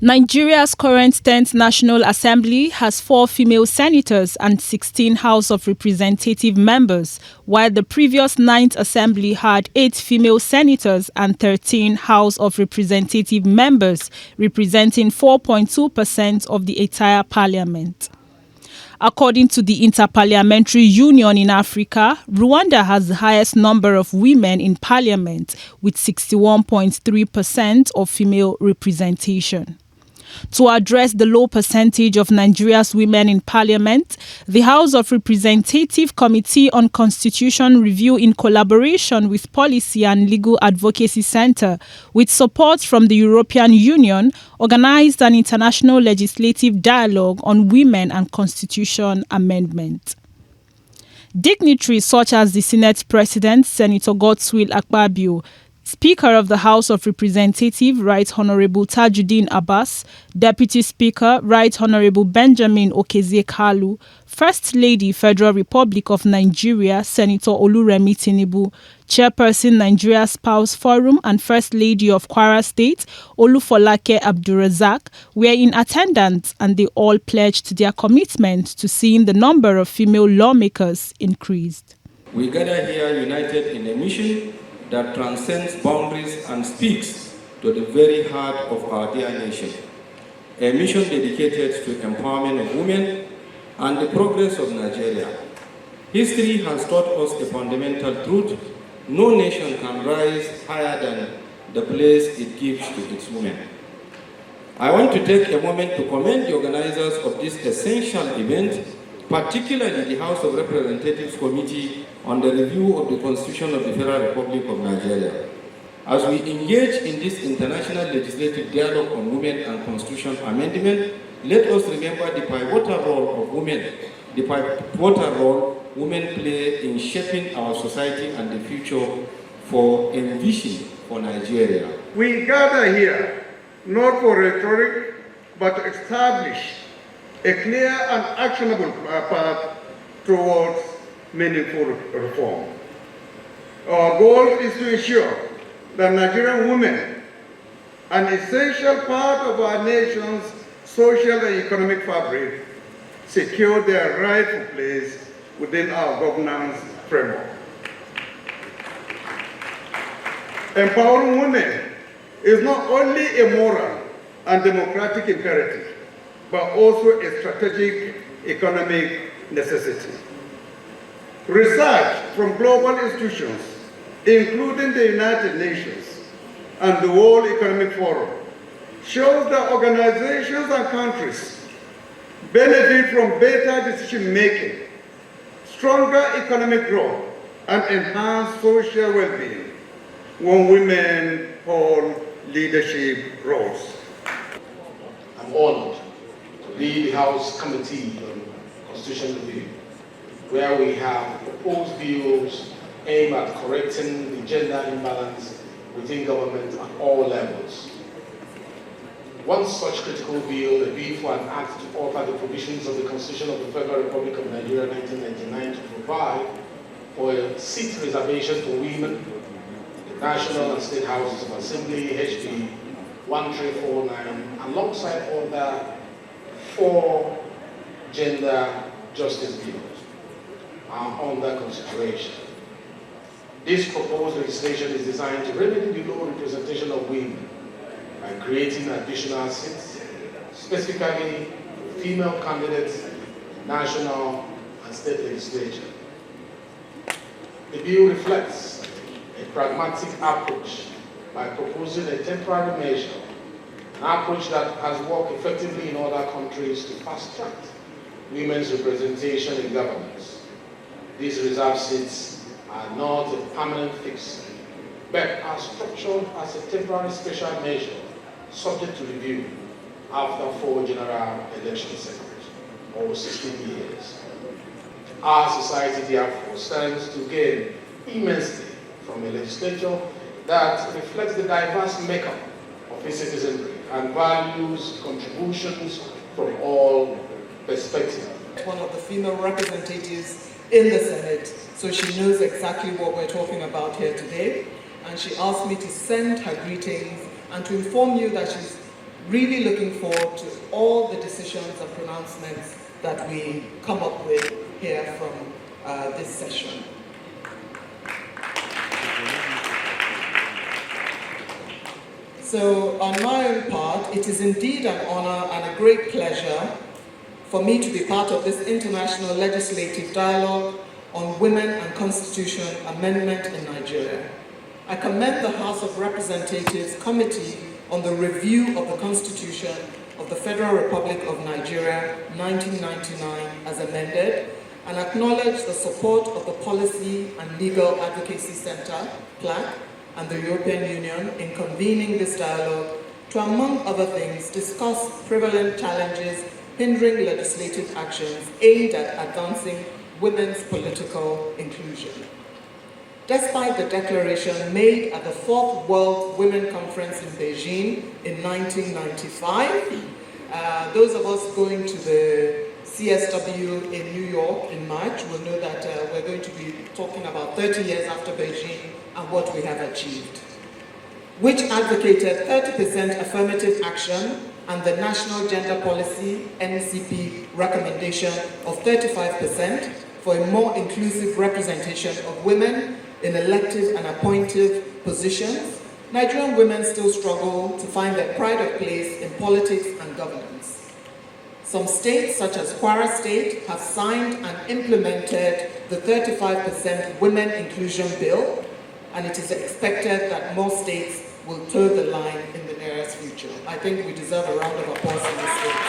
Nigeria's current 10th National Assembly has 4 female senators and 16 House of Representative members, while the previous 9th Assembly had 8 female senators and 13 House of Representative members, representing 4.2% of the entire parliament. According to the Interparliamentary Union in Africa, Rwanda has the highest number of women in parliament, with 61.3% of female representation. To address the low percentage of Nigeria's women in parliament, the House of Representatives Committee on Constitution Review, in collaboration with Policy and Legal Advocacy Center, with support from the European Union, organized an international legislative dialogue on women and constitution amendment. Dignitaries such as the Senate President, Senator Godswill Akpabio, Speaker of the House of Representatives, Right Honorable Tajuddin Abbas, Deputy Speaker, Right Honorable Benjamin Okezie-Kalu, First Lady, Federal Republic of Nigeria, Senator Oluremi Tinubu, Chairperson, Nigeria Spouse Forum, and First Lady of Kwara State, Olufolake Abdulrazak, were in attendance, and they all pledged their commitment to seeing the number of female lawmakers increased. We gather here united in a mission that transcends boundaries and speaks to the very heart of our dear nation. A mission dedicated to empowerment of women and the progress of Nigeria. History has taught us a fundamental truth: no nation can rise higher than the place it gives to its women. I want to take a moment to commend the organizers of this essential event, particularly the House of Representatives Committee on the Review of the Constitution of the Federal Republic of Nigeria. As we engage in this international legislative dialogue on women and constitution amendment, let us remember the pivotal role of women, women play in shaping our society and the future for envision for Nigeria. We gather here not for rhetoric, but to establish a clear and actionable path towards meaningful reform. Our goal is to ensure that Nigerian women, an essential part of our nation's social and economic fabric, secure their rightful place within our governance framework. Empowering women is not only a moral and democratic imperative, but also a strategic economic necessity. Research from global institutions, including the United Nations and the World Economic Forum, shows that organizations and countries benefit from better decision-making, stronger economic growth, and enhanced social well-being when women hold leadership roles. I'm honored to lead the House Committee on Constitution Review, where we have proposed bills aimed at correcting the gender imbalance within government at all levels. One such critical bill, a bill for an act to alter the provisions of the Constitution of the Federal Republic of Nigeria 1999 to provide for a seat reservation for women in the National and State Houses of Assembly, HB 1349, alongside other 4 gender justice bills are under consideration. This proposed legislation is designed to remedy the low representation of women by creating additional seats, specifically female candidates, national and state legislature. The bill reflects a pragmatic approach by proposing a temporary measure, an approach that has worked effectively in other countries to fast-track women's representation in governance. These reserved seats are not a permanent fix, but are structured as a temporary special measure subject to review after 4 general election cycles, or 16 years. Our society therefore stands to gain immensely from a legislature that reflects the diverse makeup of its citizenry and values contributions from all perspectives. One of the female representatives in the Senate, so she knows exactly what we're talking about here today. And she asked me to send her greetings and to inform you that she's Really looking forward to all the decisions and pronouncements that we come up with here from this session. So on my own part, it is indeed an honor and a great pleasure for me to be part of this international legislative dialogue on women and constitution amendment in Nigeria. I commend the House of Representatives Committee on the Review of the Constitution of the Federal Republic of Nigeria, 1999, as amended, and acknowledge the support of the Policy and Legal Advocacy Center, PLAC, and the European Union in convening this dialogue to, among other things, discuss prevalent challenges hindering legislative actions aimed at advancing women's political inclusion. Despite the declaration made at the 4th World Women Conference in Beijing in 1995, those of us going to the CSW in New York in March will know that we're going to be talking about 30 years after Beijing and what we have achieved, which advocated 30% affirmative action and the National Gender Policy NCP recommendation of 35% for a more inclusive representation of women in elected and appointed positions. Nigerian women still struggle to find their pride of place in politics and governance. Some states, such as Kwara State, have signed and implemented the 35% Women Inclusion Bill, and it is expected that more states will toe the line in the nearest future. I think we deserve a round of applause in these states.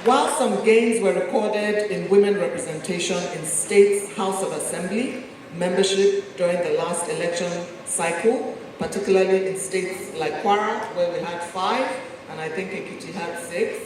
While some gains were recorded in women representation in states' House of Assembly membership during the last election cycle, particularly in states like Kwara, where we had 5, and I think Ekiti had 6.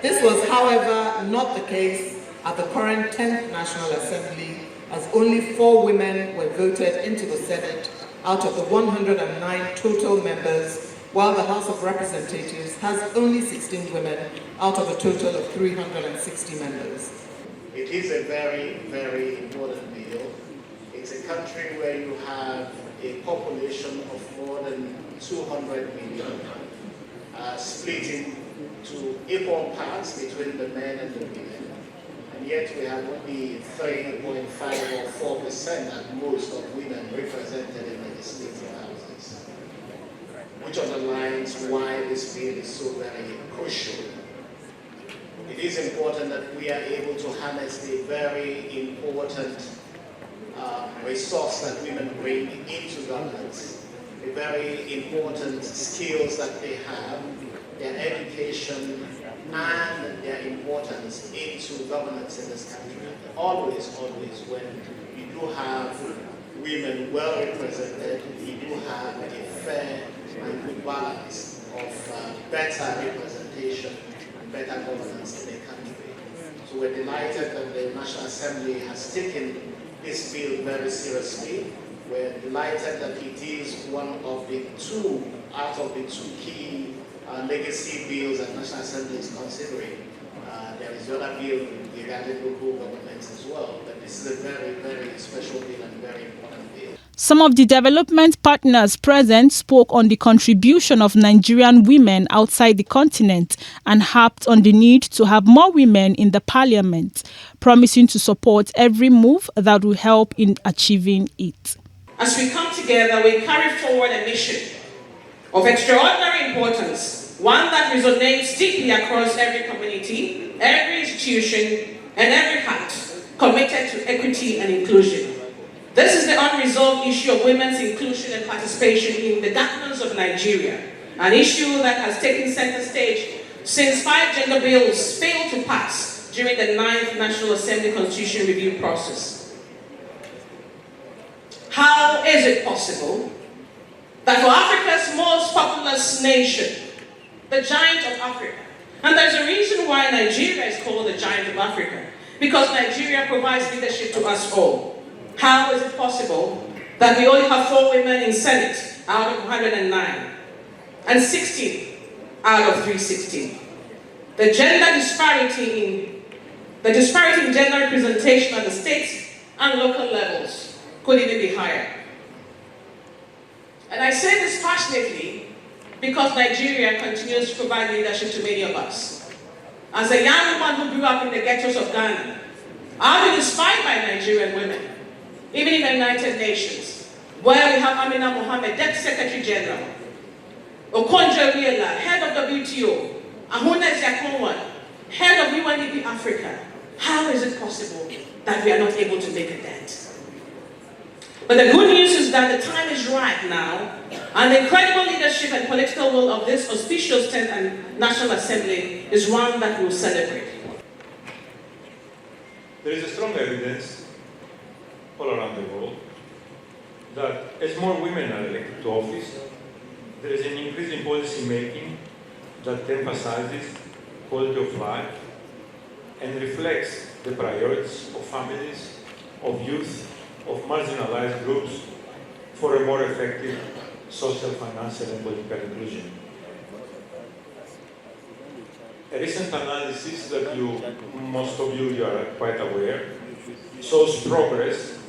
This was, however, not the case at the current 10th National Assembly, as only 4 women were voted into the Senate out of the 109 total members, while the House of Representatives has only 16 women out of a total of 360 members. It is a very, very important bill. It's a country where you have a population of more than 200 million, split into equal parts between the men and the women. And yet we have only 3.5 or 4% at most of women represented in legislative houses, which underlines why this bill is so very crucial. It is important that we are able to harness the very important resource that women bring into governance, the very important skills that they have, their education, and their importance into governance in this country. Always, when you do have women well represented, you do have a fair and good balance of better representation and better governance in the country. So we're delighted that the National Assembly has taken this bill very seriously. We're delighted that it is one of the 2 out of the 2 key legacy bills that National Assembly is considering. There is the other bill regarding local governments as well, but this is a very, very special bill and very important bill. Some of the development partners present spoke on the contribution of Nigerian women outside the continent and harped on the need to have more women in the parliament, promising to support every move that will help in achieving it. As we come together, we carry forward a mission of extraordinary importance, one that resonates deeply across every community, every institution, and every heart committed to equity and inclusion. This is the unresolved issue of women's inclusion and participation in the governance of Nigeria, an issue that has taken center stage since 5 gender bills failed to pass during the 9th National Assembly Constitution review process. How is it possible that for Africa's most populous nation, the giant of Africa, and there's a reason why Nigeria is called the giant of Africa, because Nigeria provides leadership to us all. How is it possible that we only have 4 women in Senate out of 109 and 16 out of 316? The disparity in gender representation at the states and local levels could even be higher. And I say this passionately because Nigeria continues to provide leadership to many of us. As a young woman who grew up in the ghettos of Ghana, I've been inspired by Nigerian women, even in the United Nations, where we have Amina Mohammed, Deputy Secretary General, Okonjo Iweala, Head of WTO, Ahuna Ziakonwa, Head of UNDP Africa. How is it possible that we are not able to make a dent? But the good news is that the time is right now, and the incredible leadership and political will of this auspicious 10th National Assembly is one that we will celebrate. There is a strong evidence all around the world that as more women are elected to office, there is an increase in policy making that emphasizes quality of life and reflects the priorities of families, of youth, of marginalized groups for a more effective social, financial, and political inclusion. A recent analysis that most of you are quite aware shows progress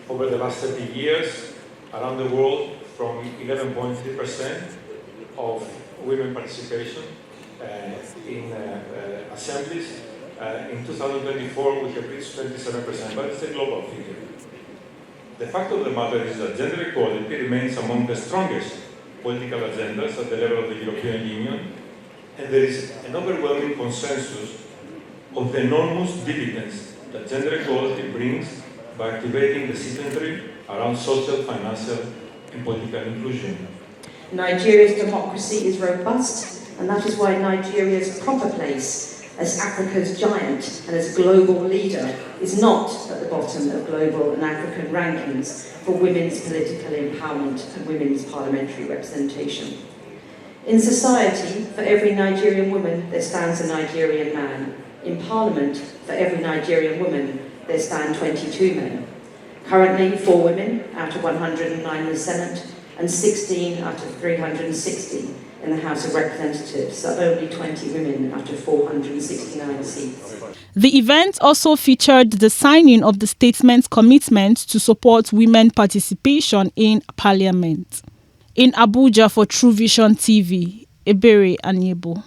over the last 30 years around the world from 11.3% of women participation in assemblies. In 2024, we have reached 27%, but it's a global figure. The fact of the matter is that gender equality remains among the strongest political agendas at the level of the European Union, and there is an overwhelming consensus of the enormous dividends that gender equality brings by activating the citizenry around social, financial, and political inclusion. Nigeria's democracy is robust, and that is why Nigeria's proper place as Africa's giant and as global leader is not at the bottom of global and African rankings for women's political empowerment and women's parliamentary representation. In society, for every Nigerian woman, there stands a Nigerian man. In Parliament, for every Nigerian woman, there stand 22 men. Currently, 4 women out of 109 in the Senate and 16 out of 360 in the House of Representatives, so only 20 women out of 469 seats. The event also featured the signing of the statement's commitment to support women participation in Parliament. In Abuja for True Vision TV, Ebere Anyebo.